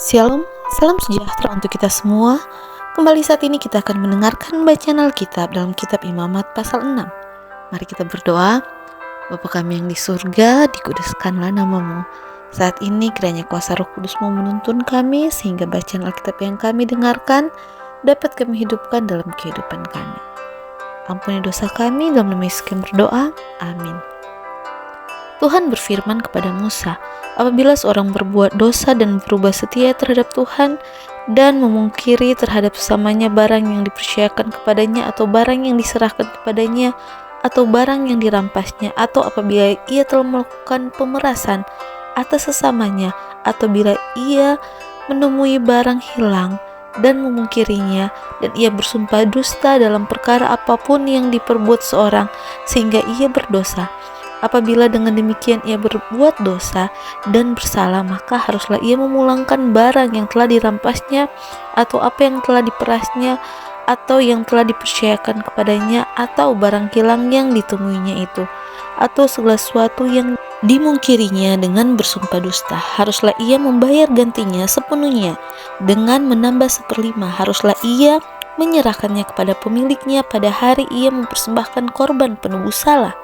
Shalom, salam sejahtera untuk kita semua. Kembali saat ini kita akan mendengarkan bacaan Alkitab dalam kitab Imamat pasal 6. Mari kita berdoa. Bapa kami yang di surga, dikuduskanlah namamu. Saat ini kiranya kuasa Roh Kudus-Mu menuntun kami sehingga bacaan Alkitab yang kami dengarkan dapat kami hidupkan dalam kehidupan kami. Ampuni dosa kami, dalam nama Yesus kami berdoa. Amin. Tuhan berfirman kepada Musa, apabila seorang berbuat dosa dan berubah setia terhadap Tuhan dan memungkiri terhadap sesamanya barang yang dipercayakan kepadanya atau barang yang diserahkan kepadanya atau barang yang dirampasnya, atau apabila ia telah melakukan pemerasan atas sesamanya, atau bila ia menemui barang hilang dan memungkirinya, dan ia bersumpah dusta dalam perkara apapun yang diperbuat seorang sehingga ia berdosa. Apabila dengan demikian ia berbuat dosa dan bersalah, maka haruslah ia memulangkan barang yang telah dirampasnya, atau apa yang telah diperasnya, atau yang telah dipercayakan kepadanya, atau barang hilang yang ditemuinya itu, atau segala sesuatu yang dimungkirinya dengan bersumpah dusta. Haruslah ia membayar gantinya sepenuhnya dengan menambah 1/5. Haruslah ia menyerahkannya kepada pemiliknya pada hari ia mempersembahkan korban penebus salah.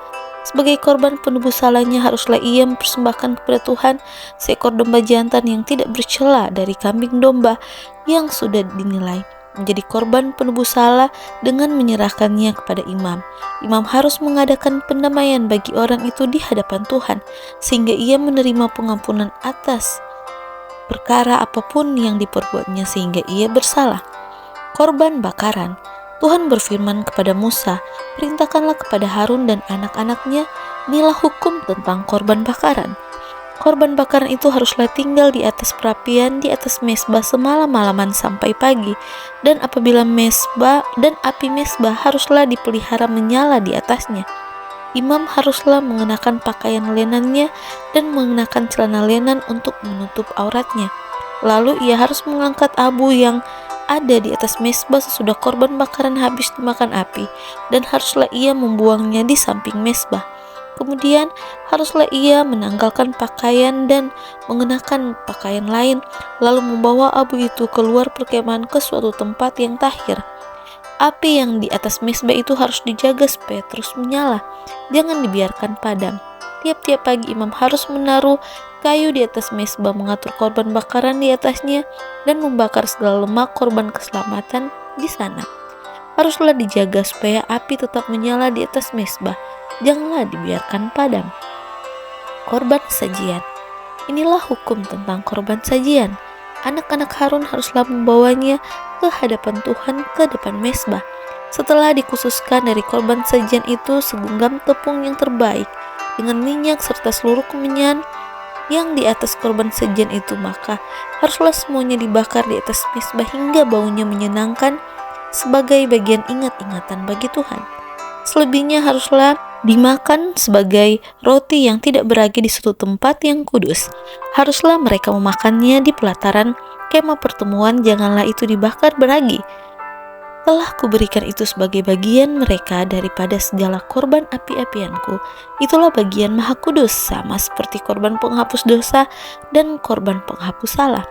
Sebagai korban penebus salahnya haruslah ia mempersembahkan kepada Tuhan seekor domba jantan yang tidak bercela dari kambing domba yang sudah dinilai menjadi korban penebus salah, dengan menyerahkannya kepada imam. Imam harus mengadakan pendamaian bagi orang itu di hadapan Tuhan, sehingga ia menerima pengampunan atas perkara apapun yang diperbuatnya sehingga ia bersalah. Korban bakaran. Tuhan berfirman kepada Musa, perintahkanlah kepada Harun dan anak-anaknya, inilah hukum tentang korban bakaran. Korban bakaran itu haruslah tinggal di atas perapian, di atas mezbah semalam-malaman sampai pagi, dan apabila mezbah dan api mezbah haruslah dipelihara menyala di atasnya. Imam haruslah mengenakan pakaian lenannya dan mengenakan celana lenan untuk menutup auratnya. Lalu ia harus mengangkat abu yang ada di atas mezbah sesudah korban bakaran habis dimakan api, dan haruslah ia membuangnya di samping mezbah. Kemudian haruslah ia menanggalkan pakaian dan mengenakan pakaian lain, lalu membawa abu itu keluar perkemahan ke suatu tempat yang tahir. Api yang di atas mezbah itu harus dijaga supaya terus menyala, jangan dibiarkan padam. Tiap-tiap pagi imam harus menaruh kayu di atas mezbah, mengatur korban bakaran di atasnya, dan membakar segala lemak korban keselamatan di sana. Haruslah dijaga supaya api tetap menyala di atas mezbah, janganlah dibiarkan padam. Korban sajian. Inilah hukum tentang korban sajian. Anak-anak Harun haruslah membawanya ke hadapan Tuhan ke depan mezbah. Setelah dikhususkan dari korban sajian itu segenggam tepung yang terbaik dengan minyak serta seluruh kemenyan yang di atas korban sajian itu, maka haruslah semuanya dibakar di atas mezbah hingga baunya menyenangkan sebagai bagian ingat-ingatan bagi Tuhan. Selebihnya haruslah dimakan sebagai roti yang tidak beragi di suatu tempat yang kudus. Haruslah mereka memakannya di pelataran kemah pertemuan, janganlah itu dibakar beragi. Telah kuberikan itu sebagai bagian mereka daripada segala korban api-apianku. Itulah bagian maha kudus, sama seperti korban penghapus dosa dan korban penghapus salah.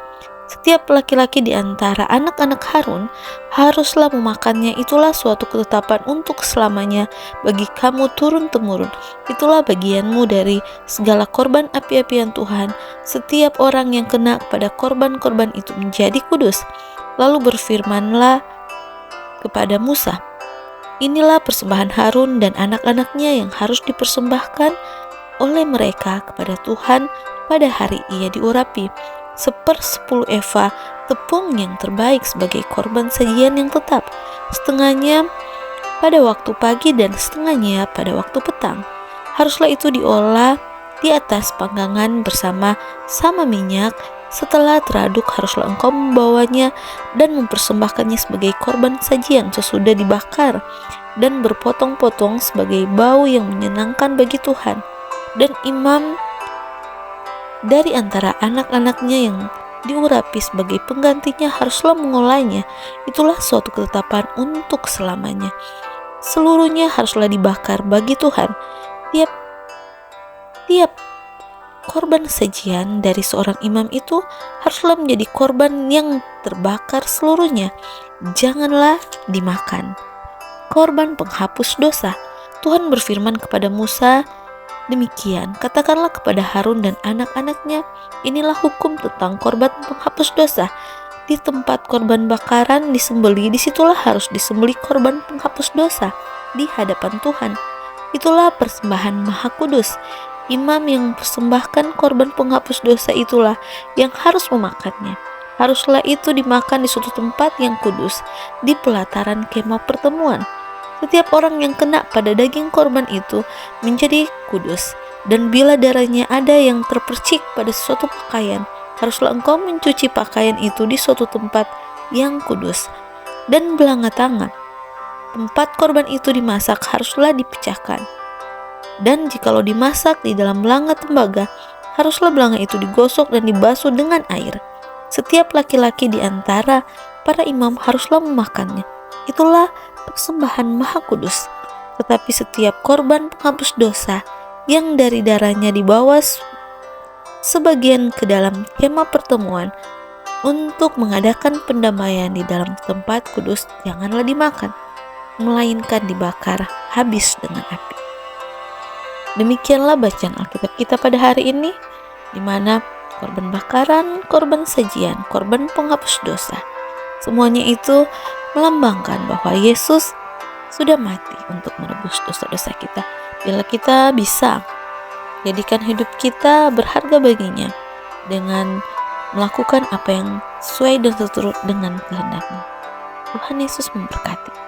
Setiap laki-laki di antara anak-anak Harun haruslah memakannya. Itulah suatu ketetapan untuk selamanya bagi kamu turun-temurun. Itulah bagianmu dari segala korban api-apian Tuhan. Setiap orang yang kena kepada korban-korban itu menjadi kudus. Lalu berfirmanlah kepada Musa, inilah persembahan Harun dan anak-anaknya yang harus dipersembahkan oleh mereka kepada Tuhan pada hari ia diurapi. 1/10 eva tepung yang terbaik sebagai korban sajian yang tetap, setengahnya pada waktu pagi dan setengahnya pada waktu petang. Haruslah itu diolah di atas panggangan bersama-sama minyak. Setelah teraduk haruslah engkau membawanya dan mempersembahkannya sebagai korban sajian sesudah dibakar dan berpotong-potong sebagai bau yang menyenangkan bagi Tuhan. Dan imam dari antara anak-anaknya yang diurapi sebagai penggantinya haruslah mengolahnya. Itulah suatu ketetapan untuk selamanya. Seluruhnya haruslah dibakar bagi Tuhan. Tiap korban sajian dari seorang imam itu haruslah menjadi korban yang terbakar seluruhnya. Janganlah dimakan. Korban penghapus dosa. Tuhan berfirman kepada Musa demikian, katakanlah kepada Harun dan anak-anaknya, inilah hukum tentang korban penghapus dosa. Di tempat korban bakaran disembeli, disitulah harus disembeli korban penghapus dosa di hadapan Tuhan. Itulah persembahan maha kudus. Imam yang persembahkan korban penghapus dosa itulah yang harus memakannya. Haruslah itu dimakan di suatu tempat yang kudus, di pelataran kemah pertemuan. Setiap orang yang kena pada daging korban itu menjadi kudus. Dan bila darahnya ada yang terpercik pada suatu pakaian, haruslah engkau mencuci pakaian itu di suatu tempat yang kudus. Dan belanga tangan tempat korban itu dimasak haruslah dipecahkan. Dan jikalau dimasak di dalam belanga tembaga, haruslah belanga itu digosok dan dibasuh dengan air. Setiap laki-laki di antara para imam haruslah memakannya. Itulah persembahan maha kudus. Tetapi setiap korban penghapus dosa yang dari darahnya dibawa sebagian ke dalam kemah pertemuan untuk mengadakan pendamaian di dalam tempat kudus, janganlah dimakan, melainkan dibakar habis dengan api. Demikianlah bacaan Alkitab kita pada hari ini, di mana korban bakaran, korban sajian, korban penghapus dosa, semuanya itu melambangkan bahwa Yesus sudah mati untuk menebus dosa-dosa kita. Bila kita bisa jadikan hidup kita berharga baginya dengan melakukan apa yang sesuai dan seturut dengan kehendaknya. Tuhan Yesus memberkati.